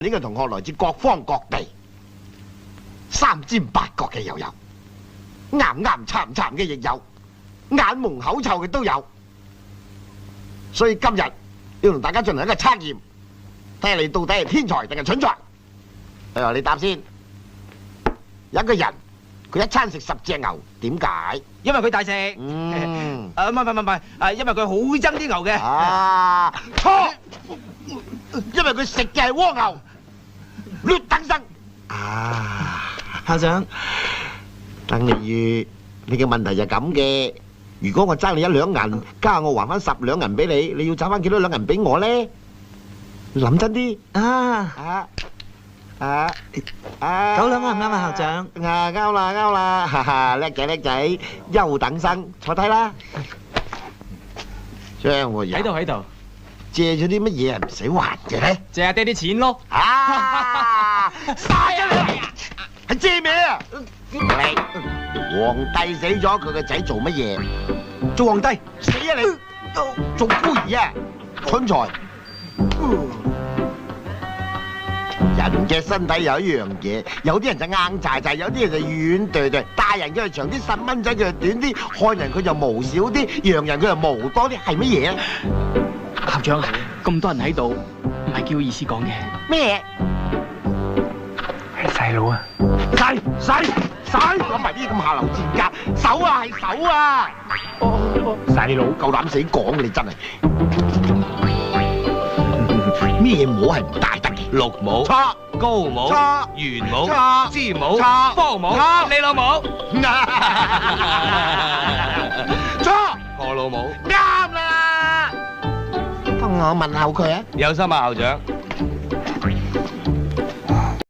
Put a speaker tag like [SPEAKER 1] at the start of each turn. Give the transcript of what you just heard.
[SPEAKER 1] 呢個同學來自各方各地，三尖八角嘅又有，啱啱慘慘嘅亦有，眼蒙口臭嘅都有。所以今日要同大家進行一個測驗，睇下你到底係天才定係蠢材。你答先。有一個人，佢一餐食10隻牛，點解？
[SPEAKER 2] 因為佢大食。
[SPEAKER 1] 唔
[SPEAKER 2] 係，因為佢好憎啲牛嘅。
[SPEAKER 1] 錯，因為佢食嘅係蝸牛。劣等生。
[SPEAKER 3] 校長，
[SPEAKER 1] 鄧麗如，你嘅問題就係咁嘅。如果我爭你1兩銀，加我還翻10兩銀俾你，你要找翻幾多兩銀俾我咧？諗真啲。
[SPEAKER 3] 9兩啱唔啱啊，校長？
[SPEAKER 1] 啱啦，哈哈，叻仔，優等生，坐低啦。張我
[SPEAKER 2] 喺度。
[SPEAKER 1] 借咗啲乜嘢係唔使還嘅咧？
[SPEAKER 2] 借阿爹啲錢咯。
[SPEAKER 1] 嘥咗你，係借咩啊？皇帝死咗，佢個仔做乜嘢？
[SPEAKER 2] 做皇帝。
[SPEAKER 1] 死啊你！做孤兒啊！蠢材。人嘅身體有一樣嘢，有啲人就硬柴柴，有啲人就軟對對。大人佢就長啲，細蚊仔佢就短啲，漢人佢就毛少啲，洋人佢就毛多啲，係乜嘢啊？
[SPEAKER 4] 校長，咁多人喺度，唔係叫意思講嘅。
[SPEAKER 1] 咩
[SPEAKER 4] 係細佬啊！
[SPEAKER 1] 細，講埋啲咁下流賤格，手啊係手啊！細佬夠膽死講嘅你真係，咩帽係唔戴得嘅？
[SPEAKER 2] 綠帽、
[SPEAKER 1] 錯、
[SPEAKER 2] 高帽、
[SPEAKER 1] 錯、
[SPEAKER 2] 圓帽、
[SPEAKER 1] 錯、
[SPEAKER 2] 枝帽、
[SPEAKER 1] 錯、
[SPEAKER 2] 方帽、
[SPEAKER 1] 錯
[SPEAKER 2] 你老帽、
[SPEAKER 1] 錯，
[SPEAKER 2] 我老帽。
[SPEAKER 1] 啱啦！幫我問候佢啊！
[SPEAKER 2] 有心啊，校長。